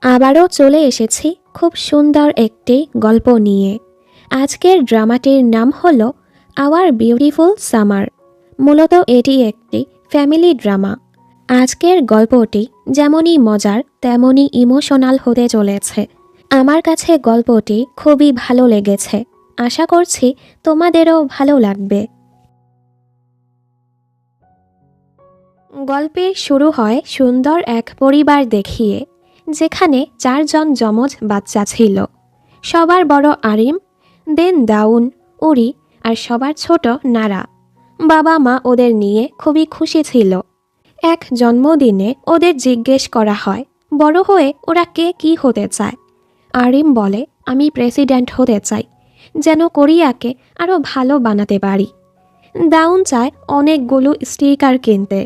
আবারও চলে এসেছি খুব সুন্দর একটি গল্প নিয়ে। আজকের ড্রামাটির নাম হলো আওয়ার বিউটিফুল সামার। মূলত এটি একটি ফ্যামিলি ড্রামা। আজকের গল্পটি যেমনই মজার তেমনই ইমোশনাল হতে চলেছে। আমার কাছে গল্পটি খুবই ভালো লেগেছে। আশা করছি তোমাদেরও ভালো লাগবে। গল্পের শুরু হয় সুন্দর এক পরিবার দেখিয়ে, যেখানে 4জন যমজ বাচ্চা ছিল। সবার বড় আরিম, দেন দাউন, উরি আর সবার ছোট নারা। বাবা মা ওদের নিয়ে খুবই খুশি ছিল। এক জন্মদিনে ওদের জিজ্ঞেস করা হয় বড় হয়ে ওরা কে কী হতে চায়। আরিম বলে, আমি প্রেসিডেন্ট হতে চাই, যেন কোরিয়াকে আরও ভালো বানাতে পারি। দাউন চায় অনেকগুলো স্টিকার কিনতে।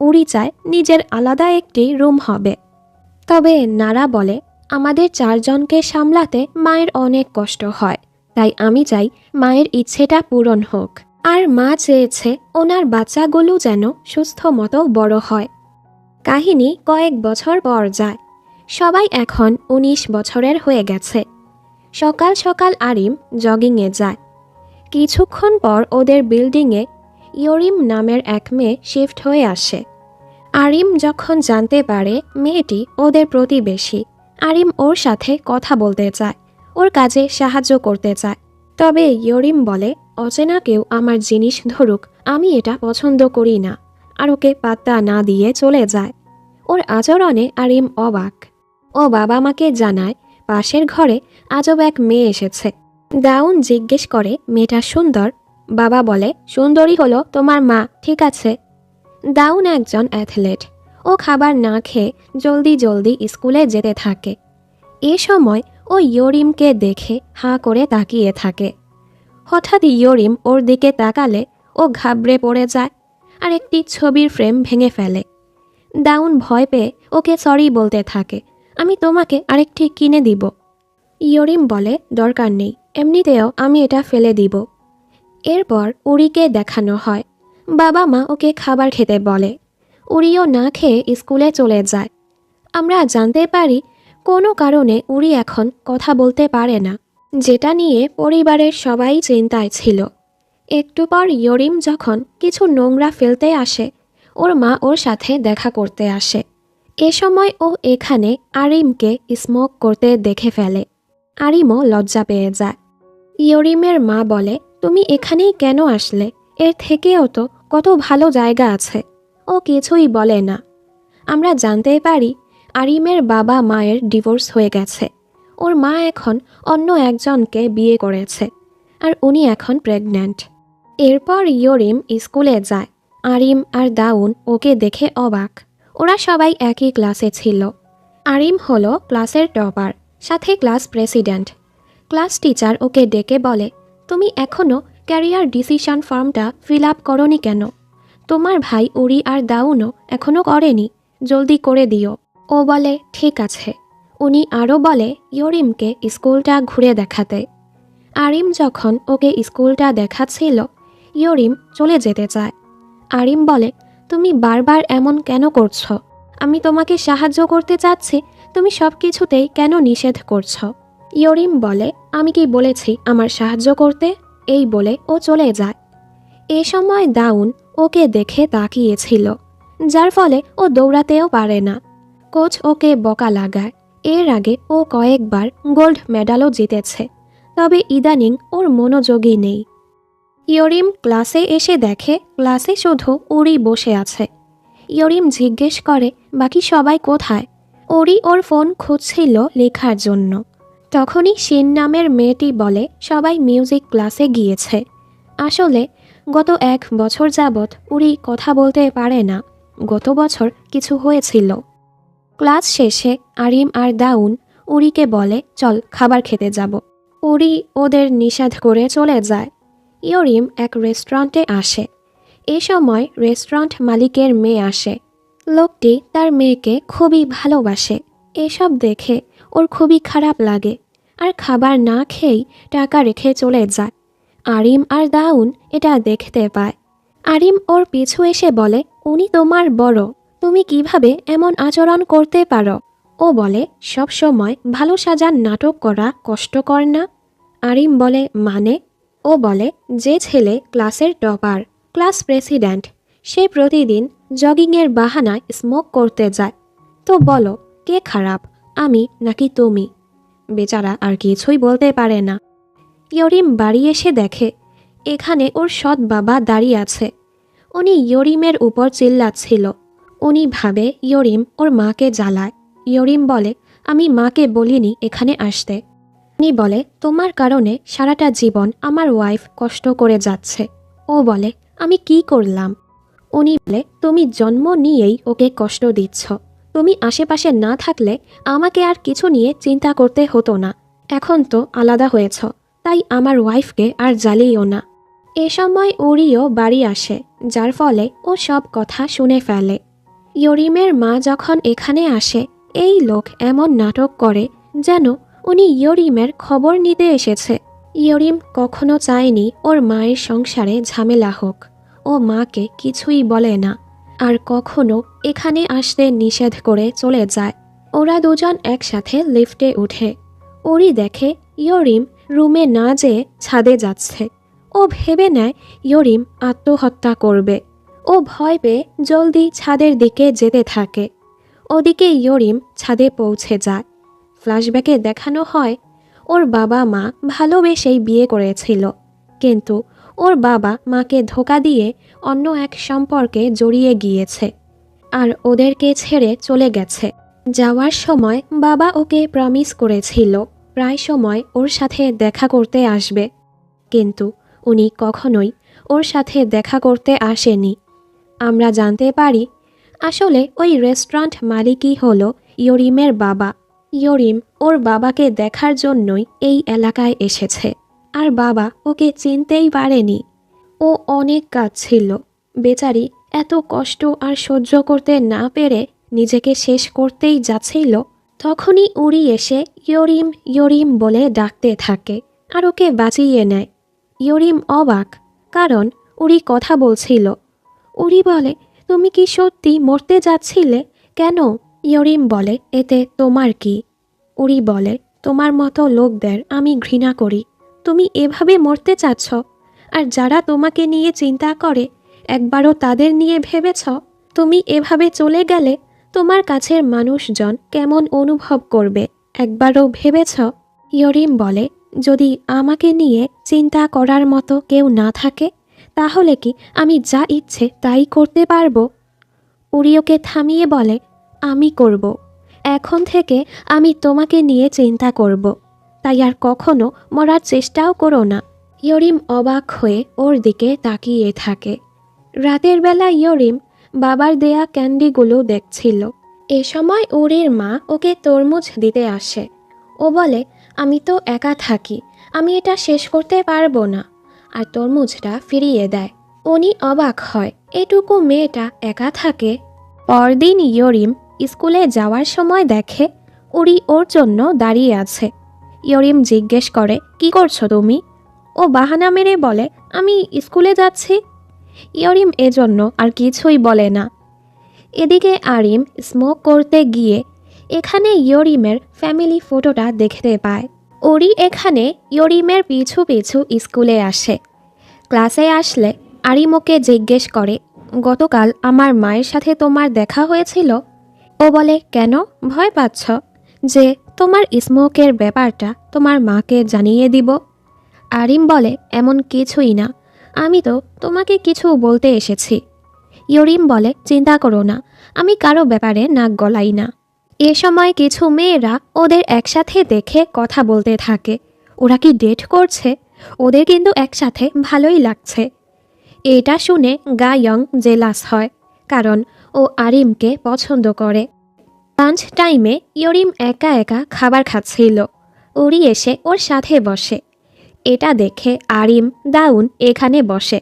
উরি চায় নিজের আলাদা একটি রুম হবে। তবে নারা বলে, আমাদের 4জনকে সামলাতে মায়ের অনেক কষ্ট হয়, তাই আমি চাই মায়ের ইচ্ছেটা পূরণ হোক। আর মা চেয়েছে ওনার বাচ্চাগুলো যেন সুস্থ মতো বড় হয়। কাহিনী কয়েক বছর পর যায়। সবাই এখন 19 বছরের হয়ে গেছে। সকাল সকাল আরিম জগিংয়ে যায়। কিছুক্ষণ পর ওদের বিল্ডিংয়ে ইয়রিম নামের এক মেয়ে শিফট হয়ে আসে। আরিম যখন জানতে পারে মেয়েটি ওদের প্রতিবেশী, আরিম ওর সাথে কথা বলতে চায়, ওর কাজে সাহায্য করতে চায়। তবে ইয়রিম বলে, অচেনা কেউ আমার জিনিস ধরুক, আমি এটা পছন্দ করি না, আর ওকে পাত্তা না দিয়ে চলে যায়। ওর আচরণে আরিম অবাক। ও বাবা মাকে জানায় পাশের ঘরে আজব এক মেয়ে এসেছে। দাউন জিজ্ঞেস করে, মেয়েটা সুন্দর? বাবা বলে, সুন্দরী হলো তোমার মা, ঠিক আছে। দাউন একজন অ্যাথলেট। ও খাবার না খেয়ে জলদি জলদি স্কুলে যেতে থাকে। এ সময় ও ইয়রিমকে দেখে হাঁ করে তাকিয়ে থাকে। হঠাৎ ইয়রিম ওর দিকে তাকালে ও ঘাবড়ে পড়ে যায় আর একটি ছবির ফ্রেম ভেঙে ফেলে। দাউন ভয় পেয়ে ওকে সরি বলতে থাকে, আমি তোমাকে আরেকটি কিনে দিব। ইয়রিম বলে, দরকার নেই, এমনিতেও আমি এটা ফেলে দিব। এরপর উরিকে দেখানো হয়। বাবা মা ওকে খাবার খেতে বলে। উরিও না খেয়ে স্কুলে চলে যায়। আমরা জানতে পারি কোনো কারণে উরি এখন কথা বলতে পারে না, যেটা নিয়ে পরিবারের সবাই চিন্তায় ছিল। একটু পর ইয়রিম যখন কিছু নোংরা ফেলতে আসে, ওর মা ওর সাথে দেখা করতে আসে। এ সময় ও এখানে আরিমকে স্মোক করতে দেখে ফেলে। আরিমও লজ্জা পেয়ে যায়। ইয়রিমের মা বলে, তুমি এখানেই কেন আসলে? এর থেকেও তো কত ভালো জায়গা আছে। ও কিছুই বলে না। আমরা জানতে পারি আরিমের বাবা মায়ের ডিভোর্স হয়ে গেছে। ওর মা এখন অন্য একজনকে বিয়ে করেছে, আর উনি এখন প্রেগন্যান্ট। এরপর ইয়রিম স্কুলে যায়। আরিম আর দাউন ওকে দেখে অবাক। ওরা সবাই একই ক্লাসে ছিল। আরিম হলো ক্লাসের টপার, সাথে ক্লাস প্রেসিডেন্ট। ক্লাস টিচার ওকে ডেকে বলে, তুমি এখনও ক্যারিয়ার ডিসিশন ফর্মটা ফিল আপ করনি কেন? তোমার ভাই উরি আর দাউনও এখনও করেনি, জলদি করে দিও। ও বলে, ঠিক আছে। উনি আরও বলে ইয়রিমকে স্কুলটা ঘুরে দেখাতে। আরিম যখন ওকে স্কুলটা দেখাচ্ছিল, ইয়রিম চলে যেতে চায়। আরিম বলে, তুমি বারবার এমন কেন করছো? আমি তোমাকে সাহায্য করতে চাচ্ছি, তুমি সব কিছুতেই কেন নিষেধ করছো? ইয়রিম বলে, আমি কি বলেছি আমার সাহায্য করতে? এই বলে ও চলে যায়। এ সময় দাউন ওকে দেখে তাকিয়েছিল, যার ফলে ও দৌড়াতেও পারে না। কোচ ওকে বকা লাগায়। এর আগে ও কয়েকবার গোল্ড মেডালও জিতেছে, তবে ইদানিং ওর মনোযোগই নেই। ইয়রিম ক্লাসে এসে দেখে ক্লাসে শুধু উরি বসে আছে। ইয়রিম জিজ্ঞেস করে, বাকি সবাই কোথায়? উরি ওর ফোন খুঁজছিল লেখার জন্য। তখনই শিন নামের মেয়েটি বলে, সবাই মিউজিক ক্লাসে গিয়েছে। আসলে গত 1 বছর যাবৎ উরি কথা বলতে পারে না। গত বছর কিছু হয়েছিল। ক্লাস শেষে আরিম আর দাউন উরিকে বলে, চল খাবার খেতে যাব। উরি ওদের নিষেধ করে চলে যায়। ইয়রিম এক রেস্টুরেন্টে আসে। এ সময় রেস্টুরেন্ট মালিকের মেয়ে আসে। লোকটি তার মেয়েকে খুবই ভালোবাসে। এসব দেখে ওর খুবই খারাপ লাগে, আর খাবার না খেয়েই টাকা রেখে চলে যায়। আরিম আর দাউন এটা দেখতে পায়। আরিম ওর পিছু এসে বলে, উনি তোমার বড়, তুমি কিভাবে এমন আচরণ করতে পারো? ও বলে, সব সময় ভালো সাজার নাটক করা কষ্টকর না? আরিম বলে, মানে? ও বলে, যে ছেলে ক্লাসের টপার, ক্লাস প্রেসিডেন্ট, সে প্রতিদিন জগিংয়ের বাহানায় স্মোক করতে যায়। তো বলো, কে খারাপ, আমি নাকি তুমি? বেচারা আর কিছুই বলতে পারে না। ইয়রিম বাড়ি এসে দেখে এখানে ওর সৎ বাবা দাঁড়িয়ে আছে। উনি ইয়রিমের উপর চিল্লাচ্ছিল। উনি ভাবে ইয়রিম ওর মাকে জ্বালায়। ইয়রিম বলে, আমি মাকে বলিনি এখানে আসতে। উনি বলে, তোমার কারণে সারাটা জীবন আমার ওয়াইফ কষ্ট করে যাচ্ছে। ও বলে, আমি কি করলাম? উনি বলে, তুমি জন্ম নিয়েই ওকে কষ্ট দিচ্ছ। তুমি আশেপাশে না থাকলে আমাকে আর কিছু নিয়ে চিন্তা করতে হতো না। এখন তো আলাদা হয়েছ, তাই আমার ওয়াইফকে আর জ্বালিও না। এ সময় উরিও বাড়ি আসে, যার ফলে ও সব কথা শুনে ফেলে। ইয়রিমের মা যখন এখানে আসে, এই লোক এমন নাটক করে যেন উনি ইয়রিমের খবর নিতে এসেছে। ইয়রিম কখনো চায়নি ওর মায়ের সংসারে ঝামেলা হোক। ও মাকে কিছুই বলে না, আর কখনো এখানে আসতে নিষেধ করে চলে যায়। ওরা দুজন একসাথে লিফটে উঠে। ওরি দেখে ইয়রিম রুমে না যেয়ে ছাদে যাচ্ছে। ও ভেবে নেয় ইয়রিম আত্মহত্যা করবে। ও ভয় পেয়ে জলদি ছাদের দিকে যেতে থাকে। ওদিকে ইয়রিম ছাদে পৌঁছে যায়। ফ্ল্যাশব্যাকে দেখানো হয় ওর বাবা মা ভালোবেসেই বিয়ে করেছিল, কিন্তু ওর বাবা মাকে ধোঁকা দিয়ে অন্য এক সম্পর্কে জড়িয়ে গিয়েছে আর ওদেরকে ছেড়ে চলে গেছে। যাওয়ার সময় বাবা ওকে প্রমিস করেছিল প্রায় সময় ওর সাথে দেখা করতে আসবে, কিন্তু উনি কখনোই ওর সাথে দেখা করতে আসেনি। আমরা জানতে পারি আসলে ওই রেস্টুরেন্ট মালিকই হলো ইয়রিমের বাবা। ইয়রিম ওর বাবাকে দেখার জন্যই এই এলাকায় এসেছে, আর বাবা ওকে চিনতেই পারেনি। ও অনেক কাঁদছিল। বেচারি এত কষ্ট আর সহ্য করতে না পেরে নিজেকে শেষ করতেই যাচ্ছিল। তখনই উড়ি এসে ইয়রিম ইয়রিম বলে ডাকতে থাকে আর ওকে বাঁচিয়ে নেয়। ইয়রিম অবাক, কারণ উড়ি কথা বলছিল। উড়ি বলে, তুমি কি সত্যি মরতে যাচ্ছিলে? কেন? ইয়রিম বলে, এতে তোমার কি? উড়ি বলে, তোমার মতো লোকদের আমি ঘৃণা করি। তুমি এভাবে মরতে চাচ্ছ? আর যারা তোমাকে নিয়ে চিন্তা করে, একবারও তাদের নিয়ে ভেবেছ? তুমি এভাবে চলে গেলে তোমার কাছের মানুষজন কেমন অনুভব করবে, একবারও ভেবেছ? ইয়রিম বলে, যদি আমাকে নিয়ে চিন্তা করার মতো কেউ না থাকে, তাহলে কি আমি যা ইচ্ছে তাই করতে পারবো? উড়ি ওকে থামিয়ে বলে, আমি করব। এখন থেকে আমি তোমাকে নিয়ে চিন্তা করব, তাই আর কখনো মরার চেষ্টাও করো না। ইয়রিম অবাক হয়ে ওর দিকে তাকিয়ে থাকে। রাতের বেলা ইয়রিম বাবার দেয়া ক্যান্ডিগুলো দেখছিল। এ সময় উড়ির মা ওকে তরমুজ দিতে আসে। ও বলে, আমি তো একা থাকি, আমি এটা শেষ করতে পারবো না, আর তরমুজটা ফিরিয়ে দেয়। উনি অবাক হয়, এটুকু মেয়েটা একা থাকে। পরদিন ইয়রিম স্কুলে যাওয়ার সময় দেখে উড়ি ওর জন্য দাঁড়িয়ে আছে। ইয়রিম জিজ্ঞেস করে, কি করছো তুমি? ও বাহানা মেরে বলে, আমি স্কুলে যাচ্ছি। ইয়রিম এজন্য আর কিছুই বলে না। এদিকে আরিম স্মোক করতে গিয়ে এখানে ইয়রিমের ফ্যামিলি ফটোটা দেখতে পায়। ওরি এখানে ইয়রিমের পিছু পিছু স্কুলে আসে। ক্লাসে আসলে আরিম ওকে জিজ্ঞেস করে, গতকাল আমার মায়ের সাথে তোমার দেখা হয়েছিল? ও বলে, কেন, ভয় পাচ্ছ যে তোমার স্মোকের ব্যাপারটা তোমার মাকে জানিয়ে দিব? আরিম বলে, এমন কিছুই না, আমি তো তোমাকে কিছু বলতে এসেছি। ইয়রিম বলে, চিন্তা করো না, আমি কারো ব্যাপারে নাক গলাই না। এ সময় কিছু মেয়েরা ওদের একসাথে দেখে কথা বলতে থাকে। ওরা কি ডেট করছে? ওদের কিন্তু একসাথে ভালোই লাগছে। এটা শুনে গায়ং জেলাস হয়, কারণ ও আরিমকে পছন্দ করে। লাঞ্চ টাইমে ইয়রিম একা একা খাবার খাচ্ছিল। উড়ি এসে ওর সাথে বসে। এটা দেখে আরিম দাউন এখানে বসে।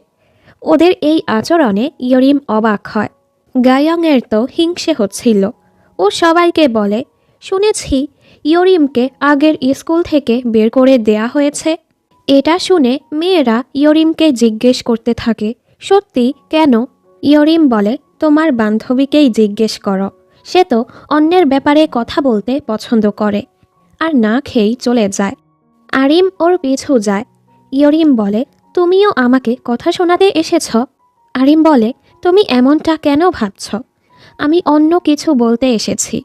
ওদের এই আচরণে ইয়রিম অবাক হয়। গায়ংয়ের তো হিংসে হচ্ছিল। ও সবাইকে বলে, শুনেছি ইয়রিমকে আগের স্কুল থেকে বের করে দেয়া হয়েছে। এটা শুনে মেয়েরা ইয়রিমকে জিজ্ঞেস করতে থাকে, সত্যি কেন? ইয়রিম বলে, তোমার বান্ধবীকেই জিজ্ঞেস করো, সে তো অন্যের ব্যাপারে কথা বলতে পছন্দ করে আর না খেয়েই চলে যায়। আরিম ওর পিছু যায়। ইয়রিম বলে, তুমিও আমাকে কথা শোনাতে এসেছ? আরিম বলে, তুমি এমনটা কেন ভাবছ? আমি অন্য কিছু বলতে এসেছি।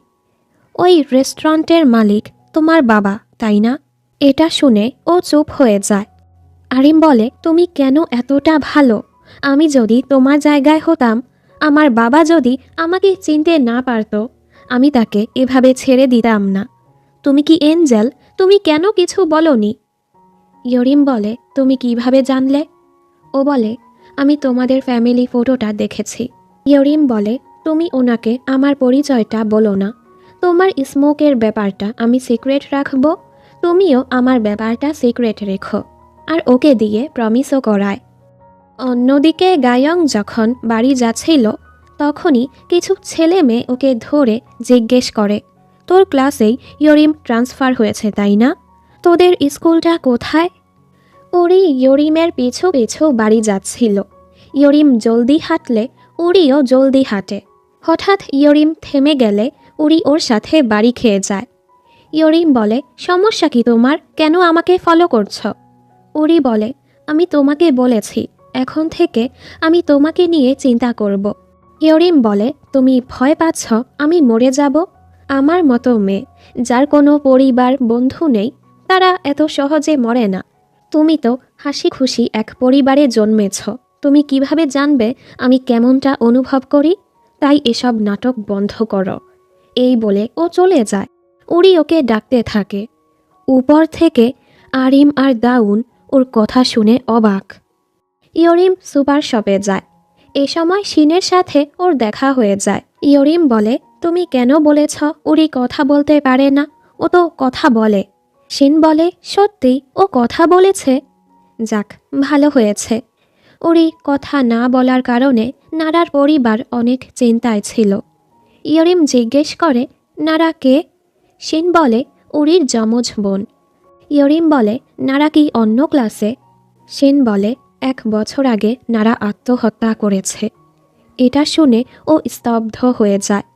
ওই রেস্টুরেন্টের মালিক তোমার বাবা, তাই না? এটা শুনে ও চুপ হয়ে যায়। আরিম বলে, তুমি কেন এতটা ভালো? আমি যদি তোমার জায়গায় হতাম, আমার বাবা যদি আমাকে চিনতে না পারত, আমি তাকে এভাবে ছেড়ে দিতাম না। তুমি কি এঞ্জেল? তুমি কেন কিছু বলনি? ইয়রিম বলে, তুমি কিভাবে জানলে? ও বলে, আমি তোমাদের ফ্যামিলি ফটোটা দেখেছি। ইয়রিম বলে, তুমি ওনাকে আমার পরিচয়টা বলো না। তোমার স্মোকের ব্যাপারটা আমি সিক্রেট রাখবো, তুমিও আমার ব্যাপারটা সিক্রেট রেখো। আর ওকে দিয়ে প্রমিসও করায়। অন্যদিকে গায়ং যখন বাড়ি যাচ্ছিল, তখনই কিছু ছেলে মেয়ে ওকে ধরে জিজ্ঞেস করে, তোর ক্লাসেই ইয়রিম ট্রান্সফার হয়েছে, তাই না? তোদের স্কুলটা কোথায়? উরি ইয়রিমের পিছু পিছু বাড়ি যাচ্ছিল। ইয়রিম জলদি হাঁটলে উরিও জলদি হাঁটে। হঠাৎ ইয়রিম থেমে গেলে উরি ওর সাথে বাড়ি খেয়ে যায়। ইয়রিম বলে, সমস্যা কি তোমার? কেন আমাকে ফলো করছো? উরি বলে, আমি তোমাকে বলেছি এখন থেকে আমি তোমাকে নিয়ে চিন্তা করব। ইয়রিম বলে, তুমি ভয় পাচ্ছ আমি মরে যাব? আমার মতো মেয়ে যার কোনো পরিবার বন্ধু নেই, তারা এত সহজে মরে না। তুমি তো হাসি খুশি এক পরিবারে জন্মেছ, তুমি কিভাবে জানবে আমি কেমনটা অনুভব করি? তাই এসব নাটক বন্ধ করো। এই বলে ও চলে যায়। উরি ওকে ডাকতে থাকে। উপর থেকে আরিম আর দাউন ওর কথা শুনে অবাক। ইয়রিম সুপার শপে যায়। এ সময় শিনের সাথে ওর দেখা হয়ে যায়। ইয়রিম বলে, তুমি কেন বলেছ উরি কথা বলতে পারে না? ও তো কথা বলে। শিন বলে, সত্যি ও কথা বলেছে? যাক, ভালো হয়েছে। উরি কথা না বলার কারণে নারার পরিবার অনেক চিন্তায় ছিল। ইয়রিম জিজ্ঞেস করে, নারা কে? শিন বলে, উরির যমজ বোন। ইয়রিম বলে, নারা কি অন্য ক্লাসে? শিন বলে, 1 বছর আগে নারা আত্মহত্যা করেছে। এটা শুনে ও স্তব্ধ হয়ে যায়।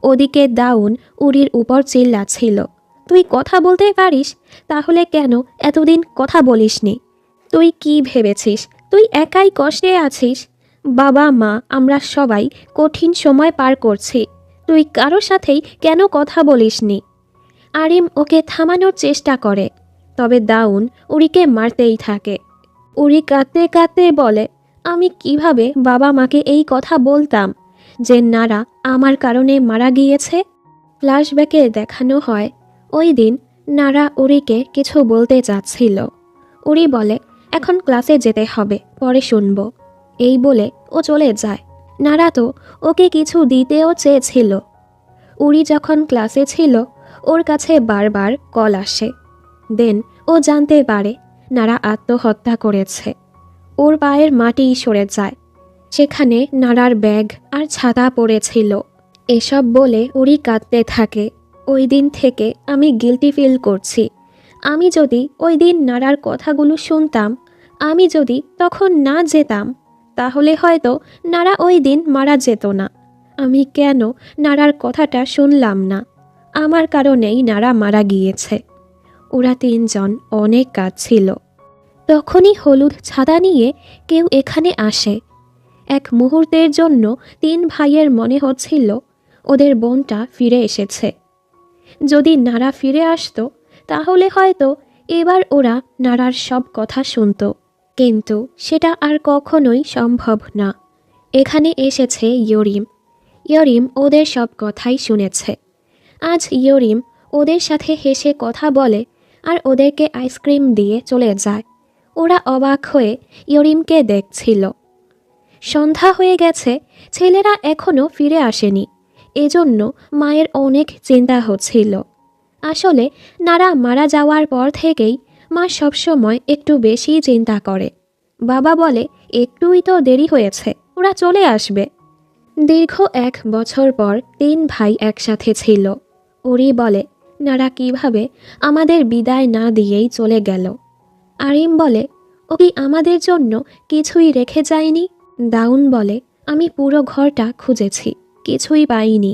ওদিকে দাউন উরির উপর চিল্লাচ্ছিল, তুই কথা বলতে পারিস, তাহলে কেন এতদিন কথা বলিসনি? তুই কি ভেবেছিস তুই একাই কষ্টে আছিস? বাবা মা আমরা সবাই কঠিন সময় পার করছি, তুই কারো সাথেই কেন কথা বলিসনি? আরিম ওকে থামানোর চেষ্টা করে, তবে দাউন উরিকে মারতেই থাকে। উরি কাঁদতে কাঁদতে বলে, আমি কিভাবে বাবা মাকে এই কথা বলতাম যে নারা আমার কারণে মারা গিয়েছে? ফ্ল্যাশব্যাকে দেখানো হয় ওই দিন নারা উরিকে কিছু বলতে চাচ্ছিল। উরি বলে, এখন ক্লাসে যেতে হবে, পরে শুনব। এই বলে ও চলে যায়। নারা তো ওকে কিছু দিতেও চেয়েছিল। উরি যখন ক্লাসে ছিল, ওর কাছে বারবার কল আসে। দেন ও জানতে পারে নারা আত্মহত্যা করেছে। ওর পায়ের মাটি সরে যায়। সেখানে নারার ব্যাগ আর ছাতা পড়েছিল। এসব বলে উরি কাঁদতে থাকে। ওই দিন থেকে আমি গিল্টি ফিল করছি। আমি যদি ওই দিন নারার কথাগুলো শুনতাম, আমি যদি তখন না যেতাম, তাহলে হয়তো নারা ওই দিন মারা যেত না। আমি কেন নারার কথাটা শুনলাম না? আমার কারণেই নারা মারা গিয়েছে। ওরা 3 জন অনেক কাঁদছিল। তখনই হলুদ ছাতা নিয়ে কেউ এখানে আসে। এক মুহূর্তের জন্য 3 ভাইয়ের মনে হচ্ছিল ওদের বোনটা ফিরে এসেছে। যদি নারা ফিরে আসতো, তাহলে হয়তো এবার ওরা নারার সব কথা শুনত। কিন্তু সেটা আর কখনোই সম্ভব না। এখানে এসেছে ইয়রিম। ইয়রিম ওদের সব কথাই শুনেছে। আজ ইয়রিম ওদের সাথে হেসে কথা বলে আর ওদেরকে আইসক্রিম দিয়ে চলে যায়। ওরা অবাক হয়ে ইয়রিমকে দেখছিল। সন্ধ্যা হয়ে গেছে, ছেলেরা এখনও ফিরে আসেনি। এজন্য মায়ের অনেক চিন্তা হচ্ছিল। আসলে নারা মারা যাওয়ার পর থেকেই মা সবসময় একটু বেশি চিন্তা করে। বাবা বলে, একটুই তো দেরি হয়েছে, ওরা চলে আসবে। দীর্ঘ 1 বছর পর 3 ভাই একসাথে ছিল। উরি বলে, নারা কিভাবে আমাদের বিদায় না দিয়েই চলে গেল? আরিম বলে, ও কি আমাদের জন্য কিছুই রেখে যায়নি? দাউন বলে, আমি পুরো ঘরটা খুঁজেছি, কিছুই পাইনি।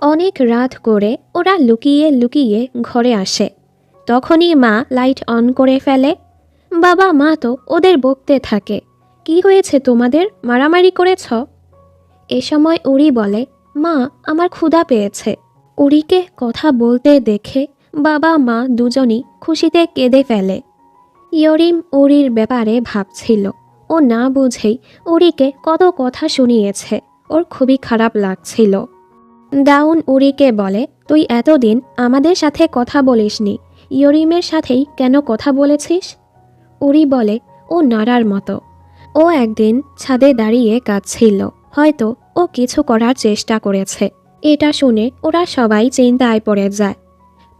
অনেক রাত করে ওরা লুকিয়ে লুকিয়ে ঘরে আসে। তখনই মা লাইট অন করে ফেলে। বাবা মা তো ওদের বকতে থাকে, কি হয়েছে তোমাদের, মারামারি করেছ? এ সময় উরি বলে, মা আমার ক্ষুধা পেয়েছে। উরিকে কথা বলতে দেখে বাবা মা দুজনই খুশিতে কেঁদে ফেলে। ইয়রিম উরির ব্যাপারে ভাবছিল। ও না বুঝেই উরিকে কত কথা শুনিয়েছে, ওর খুবই খারাপ লাগছিল। দাউন উরিকে বলে, তুই এতদিন আমাদের সাথে কথা বলিসনি, ইয়রিমের সাথেই কেন কথা বলেছিস? উরি বলে, ও নাড়ার মতো। ও একদিন ছাদে দাঁড়িয়ে কাঁদছিল, হয়তো ও কিছু করার চেষ্টা করেছে। এটা শুনে ওরা সবাই চিন্তায় পড়ে যায়।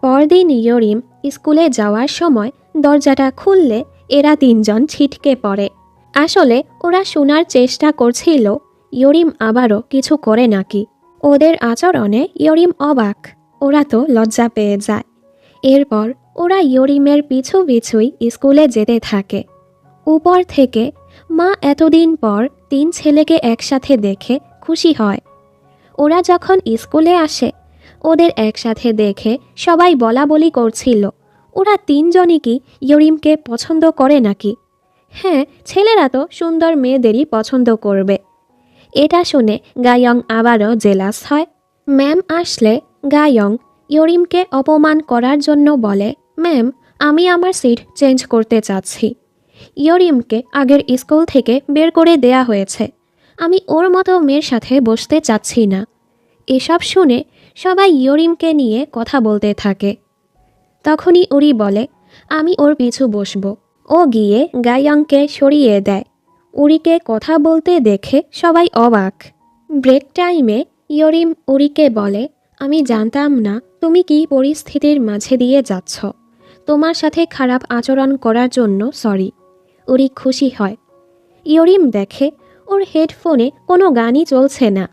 পরদিন ইয়রিম স্কুলে যাওয়ার সময় দরজাটা খুললে এরা তিনজন ছিটকে পড়ে। আসলে ওরা শোনার চেষ্টা করছিল ইয়রিম আবারও কিছু করে নাকি। ওদের আচরণে ইয়রিম অবাক, ওরা তো লজ্জা পেয়ে যায়। এরপর ওরা ইয়রিমের পিছু পিছুই স্কুলে যেতে থাকে। উপর থেকে মা এতদিন পর তিন ছেলেকে একসাথে দেখে খুশি হয়। ওরা যখন স্কুলে আসে ওদের একসাথে দেখে সবাই বলা বলি করছিল, ওরা তিনজনই কি ইয়রিমকে পছন্দ করে নাকি? হ্যাঁ, ছেলেরা তো সুন্দর মেয়েদেরই পছন্দ করবে। এটা শুনে গায়ং আবারও জেলাস হয়। ম্যাম আসলে গায়ং ইয়রিমকে অপমান করার জন্য বলে, ম্যাম আমি আমার সিট চেঞ্জ করতে চাচ্ছি। ইয়রিমকে আগের স্কুল থেকে বের করে দেয়া হয়েছে, আমি ওর মতো মেয়ের সাথে বসতে চাচ্ছি না। এসব শুনে সবাই ইয়রিমকে নিয়ে কথা বলতে থাকে। তখনই উরি বলে, আমি ওর পিছু বসবো। ও গিয়ে গায়ংকে সরিয়ে দেয়। উরিকে কথা বলতে দেখে সবাই অবাক। ব্রেক টাইমে ইয়রিম উরিকে বলে, আমি জানতাম না তুমি কি পরিস্থিতির মাঝে দিয়ে যাচ্ছ। তোমার সাথে খারাপ আচরণ করার জন্য সরি। উরি খুশি হয়। ইয়রিম দেখে ওর হেডফোনে কোনো গানই চলছে না।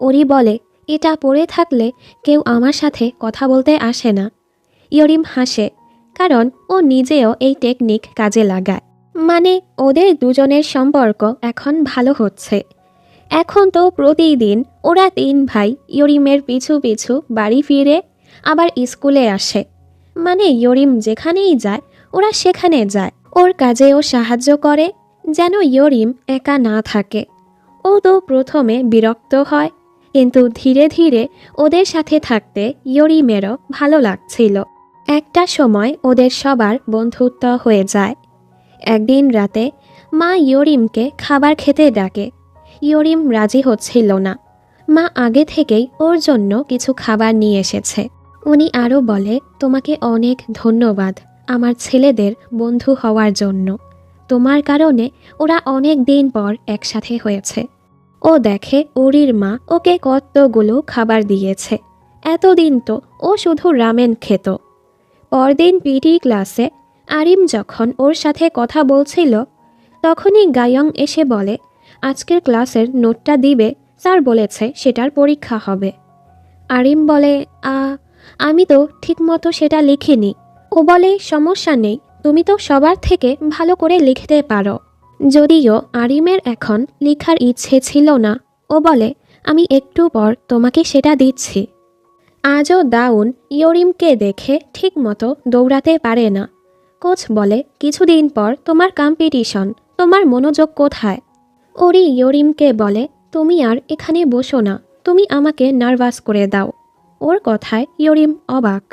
উরি বলে, এটা পড়ে থাকলে কেউ আমার সাথে কথা বলতে আসে না। ইয়রিম হাসে, কারণ ও নিজেও এই টেকনিক কাজে লাগায়। মানে ওদের দুজনের সম্পর্ক এখন ভালো হচ্ছে। এখন তো প্রতিদিন ওরা তিন ভাই ইয়রিমের পিছু পিছু বাড়ি ফিরে আবার স্কুলে আসে। মানে ইয়রিম যেখানেই যায় ওরা সেখানে যায়, ওর কাজেও সাহায্য করে, যেন ইয়রিম একা না থাকে। ও তো প্রথমে বিরক্ত হয়, কিন্তু ধীরে ধীরে ওদের সাথে থাকতে ইয়রিমেরও ভালো লাগছিল। একটা সময় ওদের সবার বন্ধুত্ব হয়ে যায়। একদিন রাতে মা ইয়রিমকে খাবার খেতে ডাকে। ইয়রিম রাজি হচ্ছিল না। মা আগে থেকেই ওর জন্য কিছু খাবার নিয়ে এসেছে। উনি আরও বলে, তোমাকে অনেক ধন্যবাদ আমার ছেলেদের বন্ধু হওয়ার জন্য। তোমার কারণে ওরা অনেক দিন পর একসাথে হয়েছে। ও দেখে উরির মা ওকে কতগুলো খাবার দিয়েছে। এতদিন তো ও শুধু রামেন খেত। পরদিন পিটি ক্লাসে আরিম যখন ওর সাথে কথা বলছিল তখনই গায়ং এসে বলে, আজকের ক্লাসের নোটটা দিবে, স্যার বলেছে সেটার পরীক্ষা হবে। আরিম বলে, আমি তো ঠিকমতো সেটা লিখিনি। ও বলে, সমস্যা নেই, তুমি তো সবার থেকে ভালো করে লিখতে পারো। যদিও আরিমের এখন লেখার ইচ্ছে ছিল না, ও বলে, আমি একটু পর তোমাকে সেটা দিচ্ছি। আজও দাউন ইয়রিমকে দেখে ঠিকমতো দৌড়াতে পারে না। কোচ বলে, কিছুদিন পর তোমার কম্পিটিশন, তোমার মনোযোগ কোথায়? ওরি ইয়রিমকে বলে, তুমি আর এখানে বসো না, তুমি আমাকে নার্ভাস করে দাও। ওর কথায় ইয়রিম অবাক।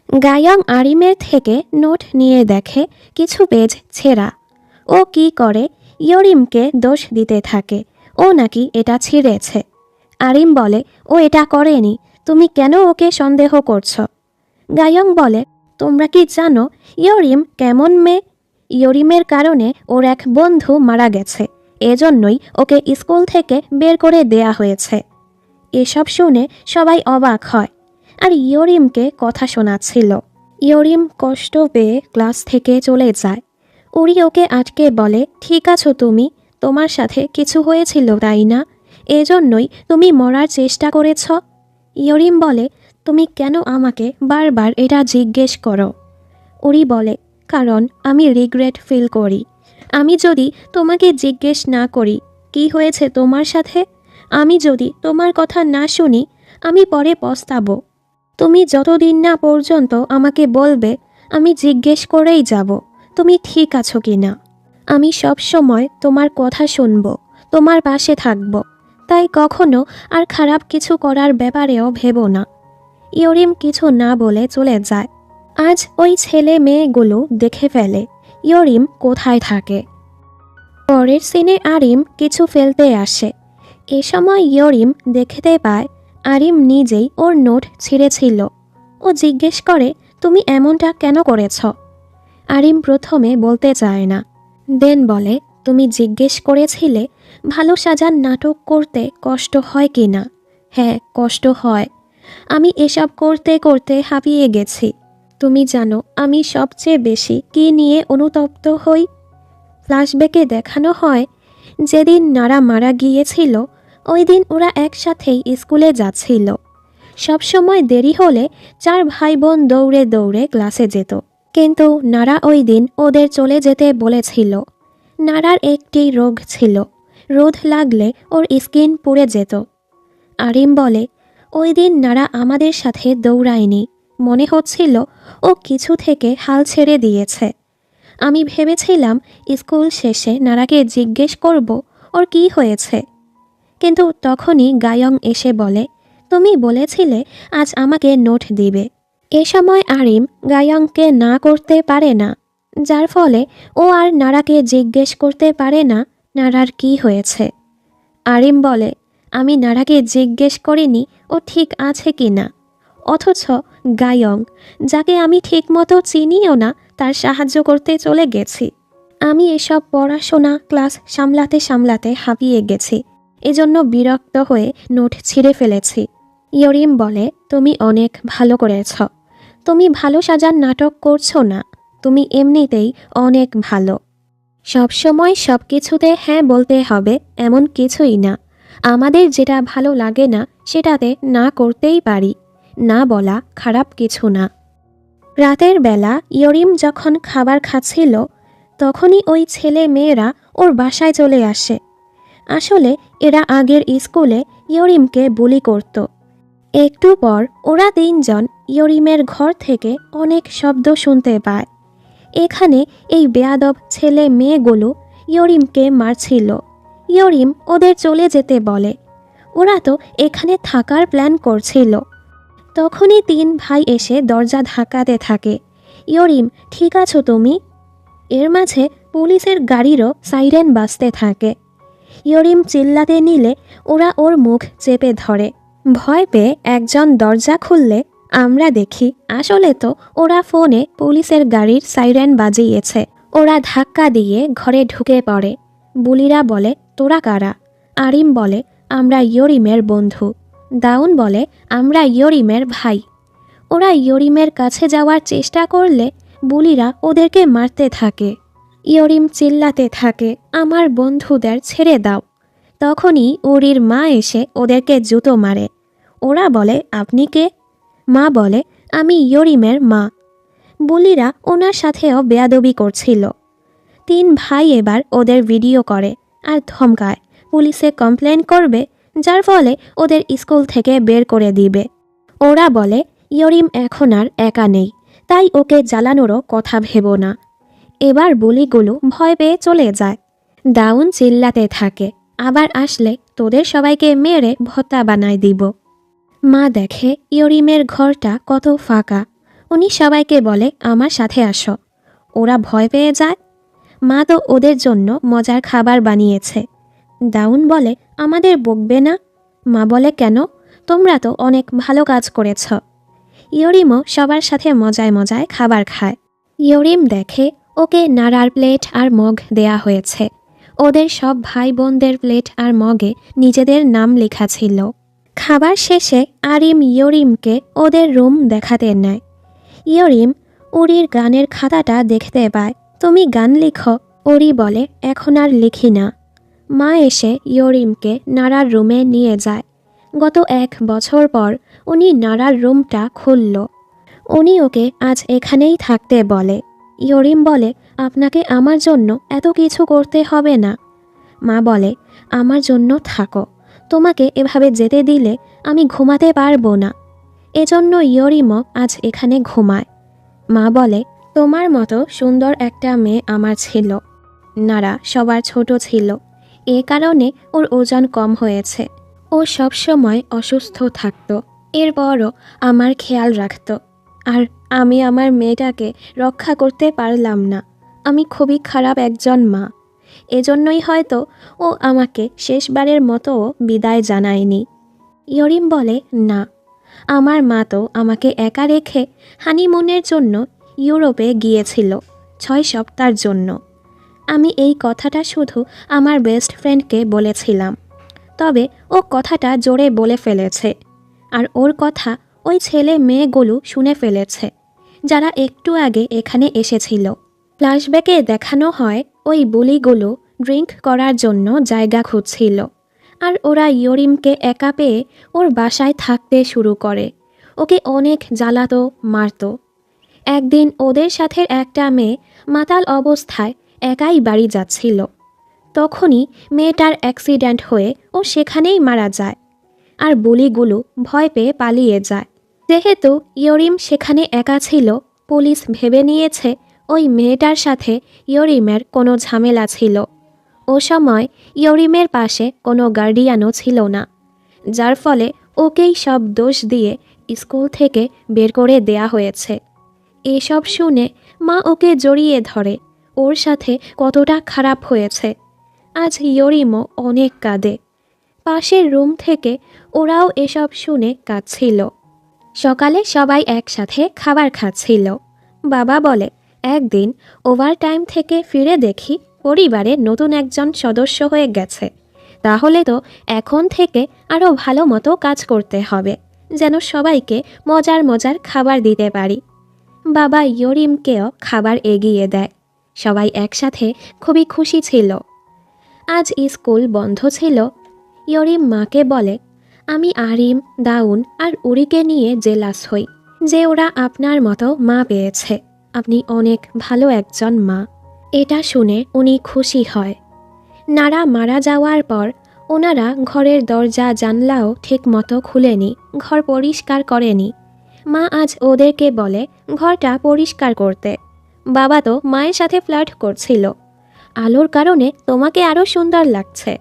গায়ং আরিমের থেকে নোট নিয়ে দেখে কিছু পেজ ছেঁড়া। ও কি করে ইয়রিমকে দোষ দিতে থাকে, ও নাকি এটা ছিঁড়েছে। আরিম বলে, ও এটা করেনি, তুমি কেন ওকে সন্দেহ করছো? গায়ং বলে, তোমরা কি জানো ইয়রিম কেমন মেয়ে? ইয়রিমের কারণে ওর এক বন্ধু মারা গেছে, এজন্যই ওকে স্কুল থেকে বের করে দেয়া হয়েছে। এসব শুনে সবাই অবাক হয়, আর ইয়রিমকে কথা শোনাচ্ছিল। ইয়রিম কষ্ট পেয়ে ক্লাস থেকে চলে যায়। উরি ওকে আটকে বলে, ঠিক আছো তুমি? তোমার সাথে কিছু হয়েছিল তাই না? এজন্যই তুমি মরার চেষ্টা করেছ? ইয়রিম বলে, তুমি কেন আমাকে বারবার এটা জিজ্ঞেস করো? উরি বলে, কারণ আমি রিগ্রেট ফিল করি। আমি যদি তোমাকে জিজ্ঞেস না করি কি হয়েছে তোমার সাথে, আমি যদি তোমার কথা না শুনি, আমি পরে পস্তাবো। তুমি যতদিন না পর্যন্ত আমাকে বলবে, আমি জিজ্ঞেস করেই যাব তুমি ঠিক আছো কি না। আমি সব সময় তোমার কথা শুনব, তোমার পাশে থাকব, তাই কখনো আর খারাপ কিছু করার ব্যাপারেও ভেবো না। ইয়রিম কিছু না বলে চলে যায়। আজ ওই ছেলে মেয়েগুলো দেখে ফেলে ইয়রিম কোথায় থাকে। পরের সিনে আরিম কিছু ফেলতে আসে। এ সময় ইয়রিম দেখতে পায় আরিম নিজেই ওর নোট ছিঁড়েছিল। ও জিজ্ঞেস করে, তুমি এমনটা কেন করেছ? আরিম প্রথমে বলতে চায় না, দেন বলে, তুমি জিজ্ঞেস করেছিলে ভালো সাজার নাটক করতে কষ্ট হয় কি না। হ্যাঁ, কষ্ট হয়। আমি এসব করতে করতে হাঁপিয়ে গেছি। তুমি জানো আমি সবচেয়ে বেশি কী নিয়ে অনুতপ্ত হই? ফ্ল্যাশব্যাকে দেখানো হয় যেদিন নারা মারা গিয়েছিল ওই দিন ওরা একসাথেই স্কুলে যাচ্ছিল। সবসময় দেরি হলে 4 ভাই বোন দৌড়ে দৌড়ে ক্লাসে যেত, কিন্তু নারা ওই দিন ওদের চলে যেতে বলেছিল। নারার একটি রোগ ছিল, রোদ লাগলে ওর স্কিন পুড়ে যেত। আরিম বলে, ওই দিন নারা আমাদের সাথে দৌড়ায়নি, মনে হচ্ছিল ও কিছু থেকে হাল ছেড়ে দিয়েছে। আমি ভেবেছিলাম স্কুল শেষে নারাকে জিজ্ঞেস করব ওর কি হয়েছে, কিন্তু তখনই গায়ং এসে বলে, তুমি বলেছিলে আজ আমাকে নোট দিবে। এ সময় আরিম গায়ংকে না করতে পারে না, যার ফলে ও আর নারাকে জিজ্ঞেস করতে পারে না নারার কি হয়েছে। আরিম বলে, আমি নারাকে জিজ্ঞেস করিনি ও ঠিক আছে কি না, অথচ গায়ং, যাকে আমি ঠিকমতো চিনিও না, তার সাহায্য করতে চলে গেছি। আমি এসব পড়াশোনা ক্লাস সামলাতে সামলাতে হাঁপিয়ে গেছি, এজন্য বিরক্ত হয়ে নোট ছিঁড়ে ফেলেছি। ইয়রিম বলে, তুমি অনেক ভালো করেছ। তুমি ভালো সাজার নাটক করছো না, তুমি এমনিতেই অনেক ভালো। সবসময় সব কিছুতে হ্যাঁ বলতে হবে এমন কিছুই না। আমাদের যেটা ভালো লাগে না সেটাতে না করতেই পারি, না বলা খারাপ কিছু না। রাতের বেলা ইয়রিম যখন খাবার খাচ্ছিল তখনই ওই ছেলে মেয়েরা ওর বাসায় চলে আসে। আসলে এরা আগের স্কুলে ইয়রিমকে বুলি করত। একটু পর ওরা 3 জন ইয়রিমের ঘর থেকে অনেক শব্দ শুনতে পায়। এখানে এই বেয়াদব ছেলে মেয়েগুলো ইয়রিমকে মারছিল। ইয়রিম ওদের চলে যেতে বলে। ওরা তো এখানে থাকার প্ল্যান করছিল। তখনই 3 ভাই এসে দরজা ধাক্কাতে থাকে। ইয়রিম, ঠিক আছো তুমি? এর মাঝে পুলিশের গাড়িরও সাইরেন বাজতে থাকে। ইয়রিম চিল্লাতে নিলে ওরা ওর মুখ চেপে ধরে। ভয় পেয়ে একজন দরজা খুললে আমরা দেখি আসলে তো ওরা ফোনে পুলিশের গাড়ির সাইরেন বাজিয়েছে। ওরা ধাক্কা দিয়ে ঘরে ঢুকে পড়ে। বুলিরা বলে, তোরা কারা? আরিম বলে, আমরা ইয়রিমের বন্ধু। দাউন বলে, আমরা ইয়রিমের ভাই। ওরা ইয়রিমের কাছে যাওয়ার চেষ্টা করলে বুলিরা ওদেরকে মারতে থাকে। ইয়রিম চিল্লাতে থাকে, আমার বন্ধুদের ছেড়ে দাও। তখনই উরির মা এসে ওদেরকে জুতো মারে। ওরা বলে, আপনি কে? মা বলে, আমি ইয়রিমের মা। বুলিরা ওনার সাথেও বেয়াদবি করছিল। 3 ভাই এবার ওদের ভিডিও করে আর ধমকায় পুলিশে কমপ্লেন করবে, যার ফলে ওদের স্কুল থেকে বের করে দিবে। ওরা বলে, ইয়রিম এখন আর একা নেই, তাই ওকে জ্বালানোরও কথা ভেবো না। এবার বুলিগুলো ভয় পেয়ে চলে যায়। দাউন চিল্লাতে থাকে, আবার আসলে তোদের সবাইকে মেরে ভর্তা বানায় দিব। মা দেখে ইয়রিমের ঘরটা কত ফাঁকা। উনি সবাইকে বলে, আমার সাথে আসো। ওরা ভয় পেয়ে যায়। মা তো ওদের জন্য মজার খাবার বানিয়েছে। দাউন বলে, আমাদের বকবে না? মা বলে, কেন? তোমরা তো অনেক ভালো কাজ করেছ। ইয়রিমও সবার সাথে মজায় মজায় খাবার খায়। ইয়রিম দেখে ওকে নাড়ার প্লেট আর মগ দেয়া হয়েছে। ওদের সব ভাই বোনদের প্লেট আর মগে নিজেদের নাম লেখা ছিল। খাবার শেষে আরিম ইয়রিমকে ওদের রুম দেখাতে নেয়। ইয়রিম উরির গানের খাতাটা দেখতে পায়। তুমি গান লিখো? উরি বলে, এখন আর লিখি না। মা এসে ইয়রিমকে নাড়ার রুমে নিয়ে যায়। গত 1 বছর পর উনি নাড়ার রুমটা খুলল। উনি ওকে আজ এখানেই থাকতে বলে। ইয়রিম বলে, আপনাকে আমার জন্য এত কিছু করতে হবে না। মা বলে, আমার জন্য থাকো, তোমাকে এভাবে যেতে দিলে আমি ঘুমাতে পারবো না। এজন্য ইয়রিমও আজ এখানে ঘুমায়। মা বলে, তোমার মতো সুন্দর একটা মেয়ে আমার ছিল। নারা সবার ছোট ছিল, এ কারণে ওর ওজন কম হয়েছে। ও সবসময় অসুস্থ থাকত, এরপরও আমার খেয়াল রাখত। আর আমি আমার মেয়েটাকে রক্ষা করতে পারলাম না। আমি খুবই খারাপ একজন মা। এজন্যই হয়তো ও আমাকে শেষবারের মতো বিদায় জানায়নি। ইয়রিম বলে, না, আমার মা তো আমাকে একা রেখে হানিমুনের জন্য ইউরোপে গিয়েছিল 6 সপ্তাহের জন্য। আমি এই কথাটা শুধু আমার বেস্ট ফ্রেন্ডকে বলেছিলাম, তবে ও কথাটা জোরে বলে ফেলেছে। আর ওর কথা ওই ছেলে মেয়েগুলো শুনে ফেলেছে, যারা একটু আগে এখানে এসেছিল। ফ্ল্যাশব্যাকে দেখানো হয় ওই বুলিগুলো ড্রিঙ্ক করার জন্য জায়গা খুঁজছিল, আর ওরা ইয়রিমকে একা পেয়ে ওর বাসায় থাকতে শুরু করে। ওকে অনেক জ্বালাতো, মারতো। একদিন ওদের সাথে একটা মেয়ে মাতাল অবস্থায় একাই বাড়ি যাচ্ছিল। তখনই মেয়েটার অ্যাক্সিডেন্ট হয়ে ও সেখানেই মারা যায়। আর বুলিগুলো ভয় পেয়ে পালিয়ে যায়। যেহেতু ইয়রিম সেখানে একা ছিল, পুলিশ ভেবে নিয়েছে ওই মেয়েটার সাথে ইয়রিমের কোনো ঝামেলা ছিল। ও সময় ইয়রিমের পাশে কোনো গার্ডিয়ানও ছিল না, যার ফলে ওকেই সব দোষ দিয়ে স্কুল থেকে বের করে দেয়া হয়েছে। এসব শুনে মা ওকে জড়িয়ে ধরে, ওর সাথে কতটা খারাপ হয়েছে। আজ ইয়রিমও অনেক কাঁদে। পাশের রুম থেকে ওরাও এসব শুনে কাঁদছিল। সকালে সবাই একসাথে খাবার খাচ্ছিল। বাবা বলে, একদিন ওভারটাইম থেকে ফিরে দেখি পরিবারে নতুন একজন সদস্য হয়ে গেছে। তাহলে তো এখন থেকে আরও ভালো মতো কাজ করতে হবে, যেন সবাইকে মজার মজার খাবার দিতে পারি। বাবা ইয়রিমকেও খাবার এগিয়ে দেয়। সবাই একসাথে খুবই খুশি ছিল। আজ স্কুল বন্ধ ছিল। ইয়রিম মাকে বলে, আমি আরিম, দাউন আর উরিকে নিয়ে জেলাস হই যে ওরা আপনার মতো মা পেয়েছে। আপনি অনেক ভালো একজন মা। এটা শুনে উনি খুশি হয়। নারা মারা যাওয়ার পর ওনারা ঘরের দরজা জানলাও ঠিক মতো খুলেনি, ঘর পরিষ্কার করেনি। মা আজ ওদেরকে বলে ঘরটা পরিষ্কার করতে। বাবা তো মায়ের সাথে ফ্লার্ট করছিল। আলোর কারণে তোমাকে আরও সুন্দর লাগছে।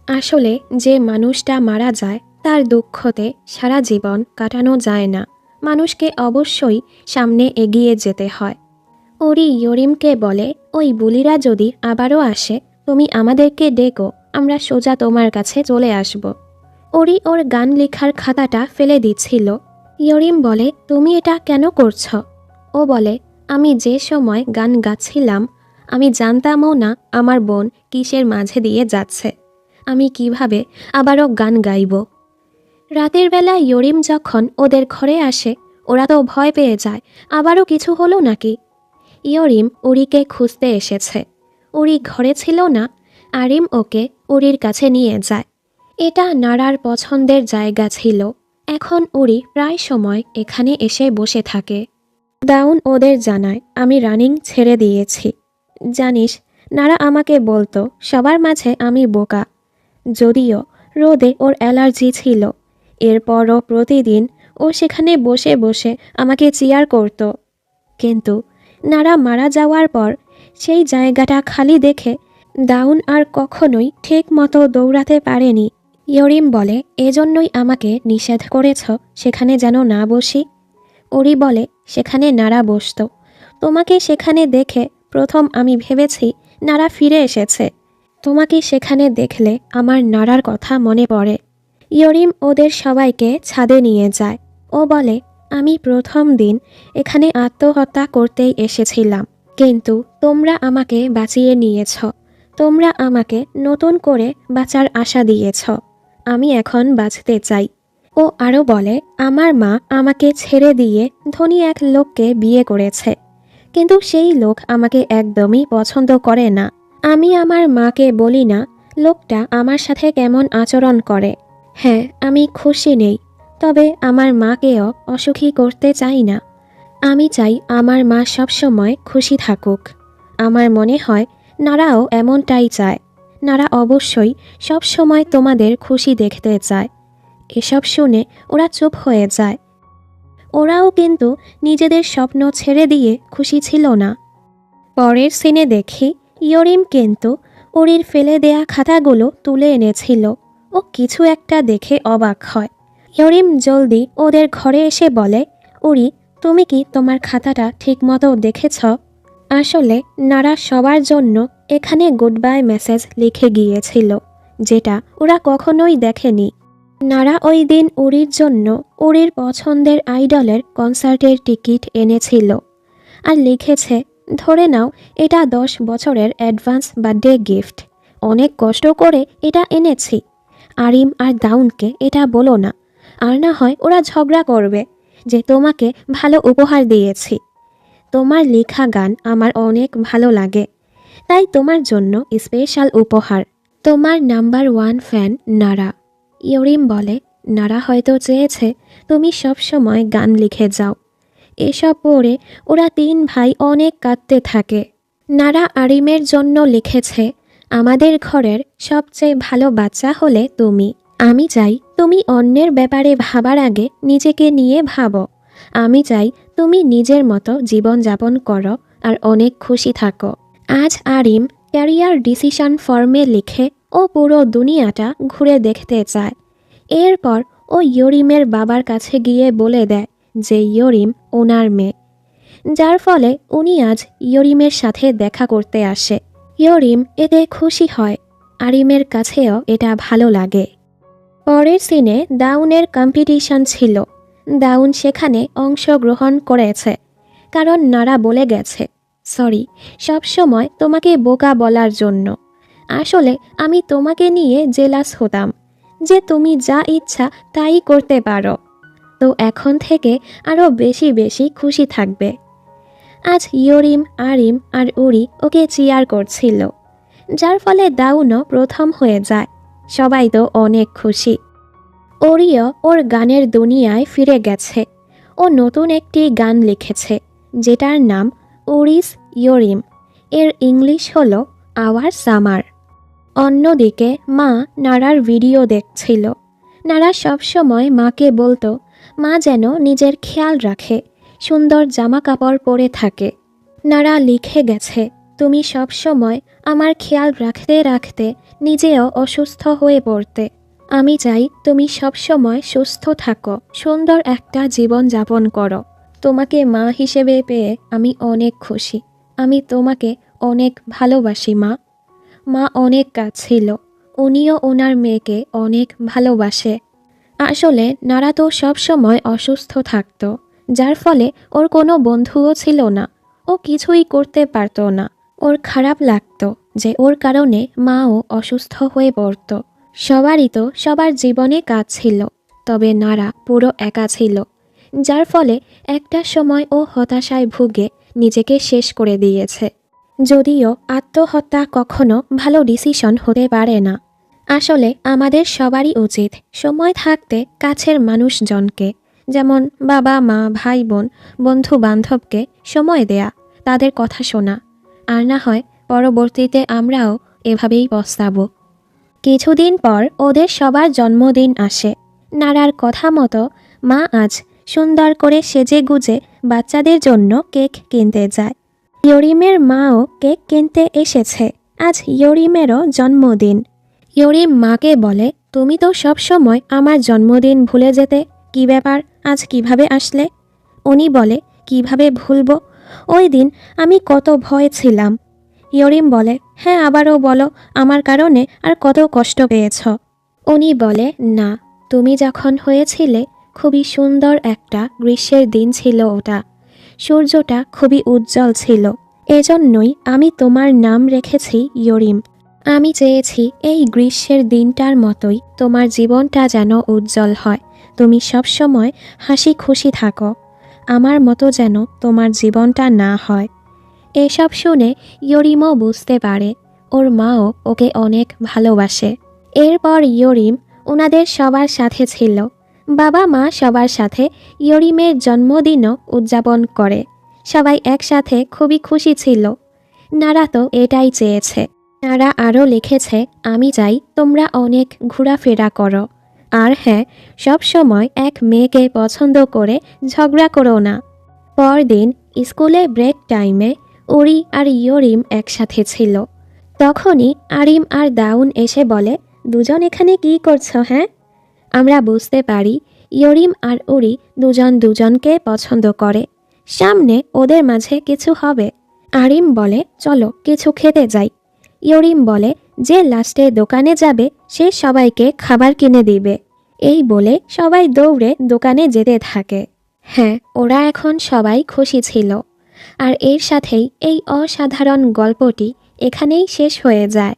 আসলে যে মানুষটা মারা যায় তার দুঃখতে সারা জীবন কাটানো যায় না। মানুষকে অবশ্যই সামনে এগিয়ে যেতে হয়। ওরি ইয়রিমকে বলে, ওই বুলিরা যদি আবারও আসে তুমি আমাদেরকে ডেকো, আমরা সোজা তোমার কাছে চলে আসব। ওরি ওর গান লেখার খাতাটা ফেলে দিচ্ছিল। ইয়রিম বলে, তুমি এটা কেন করছ? ও বলে, আমি যে সময় গান গাচ্ছিলাম আমি জানতামও না আমার বোন কিসের মাঝে দিয়ে যাচ্ছে। আমি কিভাবে আবারও গান গাইব। রাতের বেলা ইয়রিম যখন ওদের ঘরে আসে ওরা তো ভয় পেয়ে যায়, আবারও কিছু হলো নাকি। ইয়রিম উরিকে খুঁজতে এসেছে। উরি ঘরে ছিল না। আরিম ওকে উরির কাছে নিয়ে যায়। এটা নারার পছন্দের জায়গা ছিল। এখন উরি প্রায় সময় এখানে এসে বসে থাকে। দাউন ওদের জানায়, আমি রানিং ছেড়ে দিয়েছি। জানিস, নারা আমাকে বলতো সবার মাঝে আমি বোকা। যদিও রোদে ওর অ্যালার্জি ছিল, এরপরও প্রতিদিন ও সেখানে বসে বসে আমাকে চিয়ার করত। কিন্তু নারা মারা যাওয়ার পর সেই জায়গাটা খালি দেখে দাউন আর কখনোই ঠিক মতো দৌড়াতে পারেনি। ইয়রিম বলে, এজন্যই আমাকে নিষেধ করেছ সেখানে যেন না বসি। ওরি বলে, সেখানে নারা বসত। তোমাকে সেখানে দেখে প্রথম আমি ভেবেছি নারা ফিরে এসেছে। তোমাকে সেখানে দেখলে আমার নারার কথা মনে পড়ে। ইয়রিম ওদের সবাইকে ছাদে নিয়ে যায়। ও বলে, আমি প্রথম দিন এখানে আত্মহত্যা করতেই এসেছিলাম, কিন্তু তোমরা আমাকে বাঁচিয়ে নিয়েছ। তোমরা আমাকে নতুন করে বাঁচার আশা দিয়েছ। আমি এখন বাঁচতে চাই। ও আরও বলে, আমার মা আমাকে ছেড়ে দিয়ে ধনী এক লোককে বিয়ে করেছে, কিন্তু সেই লোক আমাকে একদমই পছন্দ করে না। আমি আমার মাকে বলি না লোকটা আমার সাথে কেমন আচরণ করে। হ্যাঁ, আমি খুশি নেই, তবে আমার মাকেও অসুখী করতে চাই না। আমি চাই আমার মা সবসময় খুশি থাকুক। আমার মনে হয় নারাও এমনটাই চায়। নারা অবশ্যই সব সময় তোমাদের খুশি দেখতে চায়। এসব শুনে ওরা চুপ হয়ে যায়। ওরাও কিন্তু নিজেদের স্বপ্ন ছেড়ে দিয়ে খুশি ছিল না। পরের সিনে দেখি ইয়রিম কিন্তু ওরির ফেলে দেয়া খাতাগুলো তুলে এনেছিল। ও কিছু একটা দেখে অবাক হয়। ইয়রিম জলদি ওদের ঘরে এসে বলে, উরি, তুমি কি তোমার খাতাটা ঠিকমতো দেখেছ? আসলে নারা সবার জন্য এখানে গুড বাই মেসেজ লিখে গিয়েছিল, যেটা ওরা কখনোই দেখেনি। নারা ওই দিন উরির জন্য উরির পছন্দের আইডলের কনসার্টের টিকিট এনেছিল আর লিখেছে, ধরে নাও এটা 10 বছরের অ্যাডভান্স বার্থডে গিফট। অনেক কষ্ট করে এটা এনেছি। আরিম আর দাউনকে এটা বলো না, আর না হয় ওরা ঝগড়া করবে যে তোমাকে ভালো উপহার দিয়েছি। তোমার লেখা গান আমার অনেক ভালো লাগে, তাই তোমার জন্য স্পেশাল উপহার। তোমার নাম্বার 1 ফ্যান নারা। ইয়রিম বলে, নারা হয়তো চেয়েছে তুমি সব সময় গান লিখে যাও। এসব পড়ে ওরা 3 ভাই অনেক কাঁদতে থাকে। নারা আরিমের জন্য লিখেছে, আমাদের ঘরের সবচেয়ে ভালো বাচ্চা হলে তুমি। আমি চাই তুমি অন্যের ব্যাপারে ভাবার আগে নিজেকে নিয়ে ভাবো। আমি চাই তুমি নিজের মতো জীবনযাপন করো আর অনেক খুশি থাকো। আজ আরিম ক্যারিয়ার ডিসিশন ফর্মে লিখে ও পুরো দুনিয়াটা ঘুরে দেখতে চায়। এরপর ও ইয়রিমের বাবার কাছে গিয়ে বলে দেয় যে ইয়রিম ওনার মেয়ে, যার ফলে উনি আজ ইয়রিমের সাথে দেখা করতে আসে। ইয়রিম এতে খুশি হয়। আরিমের কাছেও এটা ভালো লাগে। পরের সিনে দাউনের কম্পিটিশন ছিল। দাউন সেখানে অংশগ্রহণ করেছে, কারণ নারা বলে গেছে, সরি সব সময় তোমাকে বোকা বলার জন্য। আসলে আমি তোমাকে নিয়ে জেলাস হতাম যে তুমি যা ইচ্ছা তাই করতে পারো। তো এখন থেকে আরও বেশি বেশি খুশি থাকবে। আজ ইয়রিম, আরিম আর উরি ওকে চিয়ার করছিল, যার ফলে দাউনও প্রথম হয়ে যায়। সবাই তো অনেক খুশি। ওরিও ওর গানের দুনিয়ায় ফিরে গেছে। ও নতুন একটি গান লিখেছে, যেটার নাম উরিস ইয়রিম। এর ইংলিশ হলো আওয়ার সামার। অন্যদিকে মা নারার ভিডিও দেখছিল। নারা সবসময় মাকে বলতো মা যেন নিজের খেয়াল রাখে, সুন্দর জামা কাপড় পরে থাকে। নারা লিখে গেছে, তুমি সবসময় আমার খেয়াল রাখতে রাখতে নিজেও অসুস্থ হয়ে পড়তে। আমি চাই তুমি সবসময় সুস্থ থাকো, সুন্দর একটা জীবন যাপন করো। তোমাকে মা হিসেবে পেয়ে আমি অনেক খুশি। আমি তোমাকে অনেক ভালোবাসি মা। মা অনেক কাঁদছিল। উনিও ওনার মেয়েকে অনেক ভালোবাসে। আসলে নারা তো সবসময় অসুস্থ থাকতো, যার ফলে ওর কোনো বন্ধুও ছিল না। ও কিছুই করতে পারতো না। ওর খারাপ লাগতো যে ওর কারণে মাও অসুস্থ হয়ে পড়তো। সবারই তো সবার জীবনে কাজ ছিল, তবে নারা পুরো একা ছিল, যার ফলে একটা সময় ও হতাশায় ভুগে নিজেকে শেষ করে দিয়েছে। যদিও আত্মহত্যা কখনো ভালো ডিসিশন হতে পারে না। আসলে আমাদের সবারই উচিত সময় থাকতে কাছের মানুষজনকে, যেমন বাবা মা, ভাই বোন, বন্ধু বান্ধবকে সময় দেয়া, তাদের কথা শোনা। আর না হয় পরবর্তীতে আমরাও এভাবেই পস্তাবো। কিছুদিন পর ওদের সবার জন্মদিন আসে। নারার কথা মতো মা আজ সুন্দর করে সেজে গুজে বাচ্চাদের জন্য কেক কিনতে যায়। ইয়রিমের মাও কেক কিনতে এসেছে। আজ ইয়রিমেরও জন্মদিন। ইয়রিম মাকে বলে, তুমি তো সব সময় আমার জন্মদিন ভুলে যেতে, কি ব্যাপার আজ কিভাবে আসলে? উনি বলে, কিভাবে ভুলবো, ওই দিন আমি কত ভয় ছিলাম। ইয়রিম বলে, হ্যাঁ আবারও বলো, আমার কারণে আর কত কষ্ট পেয়েছ? উনি বলে, না, তুমি যখন হয়েছিলে খুবই সুন্দর একটা গ্রীষ্মের দিন ছিল ওটা। সূর্যটা খুবই উজ্জ্বল ছিল, এজন্যই আমি তোমার নাম রেখেছি ইয়রিম। আমি চেয়েছি এই গ্রীষ্মের দিনটার মতোই তোমার জীবনটা যেন উজ্জ্বল হয়, তুমি সবসময় হাসি খুশি থাকো, আমার মতো যেন তোমার জীবনটা না হয়। এসব শুনে ইয়রিমও বুঝতে পারে ওর মাও ওকে অনেক ভালোবাসে। এরপর ইয়রিম ওনাদের সবার সাথে ছিল। বাবা মা সবার সাথে ইয়রিমের জন্মদিনও উদযাপন করে। সবাই একসাথে খুবই খুশি ছিল। নারা তো এটাই চেয়েছে। তারা আরও লিখেছে, আমি চাই তোমরা অনেক ঘোরাফেরা করো। আর হ্যাঁ, সব সময় এক মেয়েকে পছন্দ করে ঝগড়া করো না। পরদিন স্কুলে ব্রেক টাইমে উরি আর ইয়রিম একসাথে ছিল। তখনই আরিম আর দাউন এসে বলে, দুজন এখানে কি করছো হ্যাঁ? আমরা বুঝতে পারি ইয়রিম আর উরি দুজন দুজনকে পছন্দ করে। সামনে ওদের মাঝে কিছু হবে। আরিম বলে, চলো কিছু খেতে যাই। ইয়রিম বলে, যে লাস্টে দোকানে যাবে সে সবাইকে খাবার কিনে দিবে। এই বলে সবাই দৌড়ে দোকানে যেতে থাকে। হ্যাঁ, ওরা এখন সবাই খুশি ছিল। আর এর সাথেই এই অসাধারণ গল্পটি এখানেই শেষ হয়ে যায়।